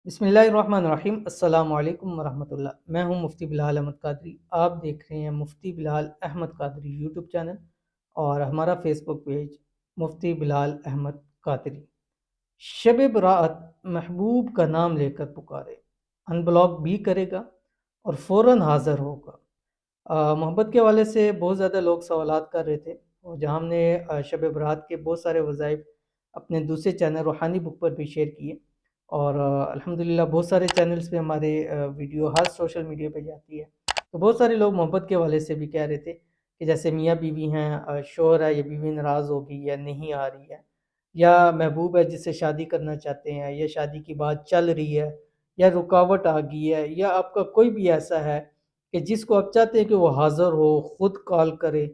बिस्मिल्लाहिर्रहमानिर्रहीम। अस्सलाम वालेकुम वरहमतुल्लाह। मैं हूं मुफ्ती बिलाल अहमद कादरी। आप देख रहे हैं मुफ्ती बिलाल अहमद कादरी यूट्यूब चैनल और हमारा फेसबुक पेज मुफ्ती बिलाल अहमद कादरी। शब बरात महबूब का नाम लेकर पुकारे, अनब्लॉक भी करेगा और फ़ौरन हाज़िर होगा। मोहब्बत के हवाले से बहुत ज़्यादा लोग सवालात कर रहे थे और जहाँ हमने शब बरात के बहुत सारे वज़ाइफ अपने दूसरे चैनल रूहानी बुक पर भी शेयर किए और अल्हम्दुलिल्लाह बहुत सारे चैनल्स पे हमारे वीडियो हर सोशल मीडिया पे जाती है। तो बहुत सारे लोग मोहब्बत के हवाले से भी कह रहे थे कि जैसे मियाँ बीवी हैं, शौहर है, ये बीवी नाराज़ हो गई या नहीं आ रही है, या महबूब है जिससे शादी करना चाहते हैं या शादी की बात चल रही है या रुकावट आ गई है, या आपका कोई भी ऐसा है कि जिसको आप चाहते हैं कि वो हाज़िर हो, ख़ुद कॉल करे,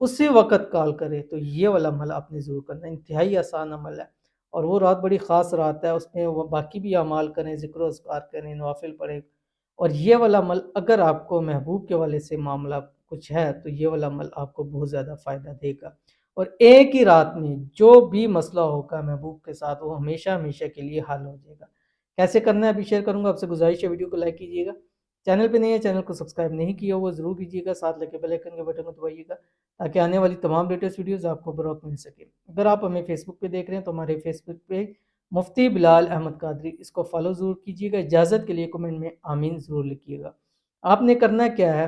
उसी वक़्त कॉल करे, तो ये वाला अमल आपने ज़रूर करना है। इंतहाई आसान अमल है और वो रात बड़ी ख़ास रात है, उसमें वो बाकी भी अमाल करें, ज़िक्र अज़कार करें, नवाफ़िल पढ़ें। और ये वाला अमल अगर आपको महबूब के हवाले से मामला कुछ है, तो ये वाला अमल आपको बहुत ज़्यादा फ़ायदा देगा और एक ही रात में जो भी मसला होगा महबूब के साथ, वो हमेशा हमेशा के लिए हल हो जाएगा। कैसे करना है अभी शेयर करूँगा। आपसे गुज़ारिश है वीडियो को लाइक कीजिएगा। चैनल पे नहीं है, चैनल को सब्सक्राइब नहीं किया हुआ ज़रूर कीजिएगा, साथ लगे बेल आइकन के बटन को दबाइएगा ताकि आने वाली तमाम लेटेस्ट वीडियोज़ आपको बर वक़्त मिल सके। अगर आप हमें फेसबुक पे देख रहे हैं तो हमारे फेसबुक पेज मुफ्ती बिलाल अहमद कादरी, इसको फॉलो ज़रूर कीजिएगा। इजाज़त के लिए कमेंट में आमीन ज़रूर लिखिएगा। आपने करना क्या है,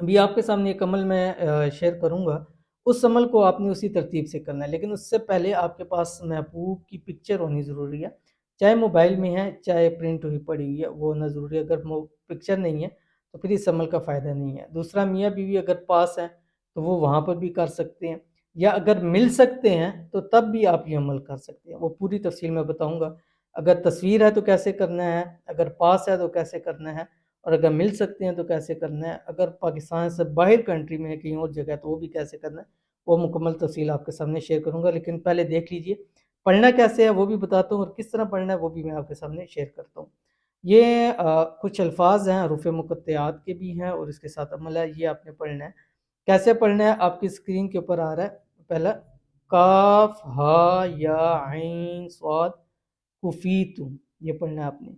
अभी आपके सामने एक अमल मैं शेयर करूँगा, उस अमल को आपने उसी तरतीब से करना है, लेकिन उससे पहले आपके पास महबूब की पिक्चर होनी ज़रूरी है। चाहे मोबाइल में है, चाहे प्रिंट हुई पड़ी हुई है, वो होना ज़रूरी है। अगर मो पिक्चर नहीं है, तो फिर इस अमल का फ़ायदा नहीं है। दूसरा, मियाँ-बीवी अगर पास हैं, तो वो वहाँ पर भी कर सकते हैं, या अगर मिल सकते हैं, तो तब भी आप ये अमल कर सकते हैं। वो पूरी तफ़सील मैं बताऊँगा। अगर तस्वीर है तो कैसे करना है, अगर पास है तो कैसे करना है, और अगर मिल सकते हैं तो कैसे करना है, अगर पाकिस्तान से बाहर कंट्री में है, कहीं और जगह है, तो वो भी कैसे करना है, वो मुकम्मल तफ़सील आपके सामने शेयर करूँगा। लेकिन पहले देख लीजिए, पढ़ना कैसे है वो भी बताता हूँ और किस तरह पढ़ना है वो भी मैं आपके सामने शेयर करता हूँ। ये कुछ अल्फ़ाज़ हैं, हरूफ़ मुक़त्तआत के भी हैं और इसके साथ अमल है, ये आपने पढ़ना है। कैसे पढ़ना है, आपकी स्क्रीन के ऊपर आ रहा है। पहला काफ, हा, या, ऐन, स्वाद, कुफ़ीतु, ये पढ़ना है आपने।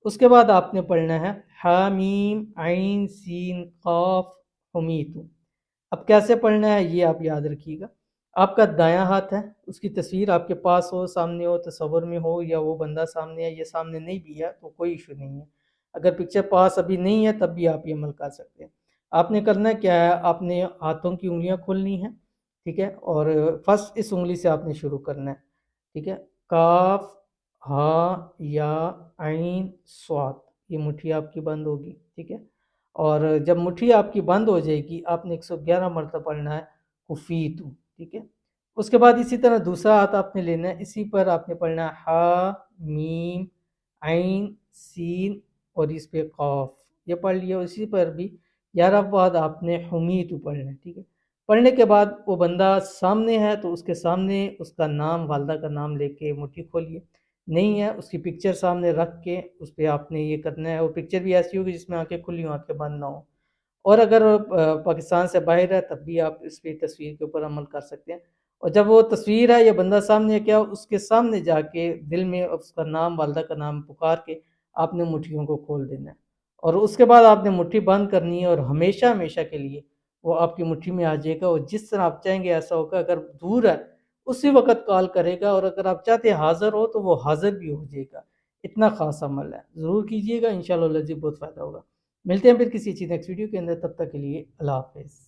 उसके बाद आपने पढ़ना है हामीम, ऐन, सीन, क़ाफ, हुमीतु। अब कैसे पढ़ना है ये आप याद रखिएगा। आपका दायां हाथ है, उसकी तस्वीर आपके पास हो, सामने हो, तसव्वुर में हो, या वो बंदा सामने है, ये सामने नहीं भी है तो कोई इशू नहीं है। अगर पिक्चर पास अभी नहीं है तब भी आप ये अमल कर सकते हैं। आपने करना क्या है, आपने हाथों की उंगलियां खोलनी है, ठीक है, और फर्स्ट इस उंगली से आपने शुरू करना है, ठीक है। काफ, हा, या, ऐन, स्वाद, ये मुट्ठी आपकी बंद होगी, ठीक है। और जब मुट्ठी आपकी बंद हो जाएगी, आपने 111 मरतबा पढ़ना है कुफ़ीतु, ठीक है। उसके बाद इसी तरह दूसरा हाथ आपने लेना है, इसी पर आपने पढ़ना है हा, मीम, ऐन, सीन और इस पे क़ाफ, ये पढ़ लिया। इसी पर भी 11 बाद आपने हुमीतु पढ़ना है, ठीक है। पढ़ने के बाद वो बंदा सामने है तो उसके सामने उसका नाम, वालदा का नाम लेके मुट्ठी खोलिए। नहीं है, उसकी पिक्चर सामने रख के उस पे आपने ये करना है। वो पिक्चर भी ऐसी होगी जिसमें आँखें खुली हों, आँखें बंद ना हो। और अगर पाकिस्तान से बाहर है तब भी आप इस पे तस्वीर के ऊपर अमल कर सकते हैं। और जब वो तस्वीर है या बंदा सामने है, क्या उसके सामने जाके दिल में उसका नाम, वालदा का नाम पुकार के आपने मुट्ठियों को खोल देना है। और उसके बाद आपने मुट्ठी बंद करनी है और हमेशा हमेशा के लिए वो आपकी मुट्ठी में आ जाएगा और जिस तरह आप चाहेंगे ऐसा होगा। अगर दूर है उसी वक़्त कॉल करेगा और अगर आप चाहते हैं हाज़िर हो तो वो हाज़िर भी हो जाएगा। इतना ख़ास अमल है, ज़रूर कीजिएगा, इंशाअल्लाह लज़ीज़ बहुत फ़ायदा होगा। मिलते हैं फिर किसी चीज़ नेक्स्ट वीडियो के अंदर, तब तक के लिए अल्लाह हाफ़िज़।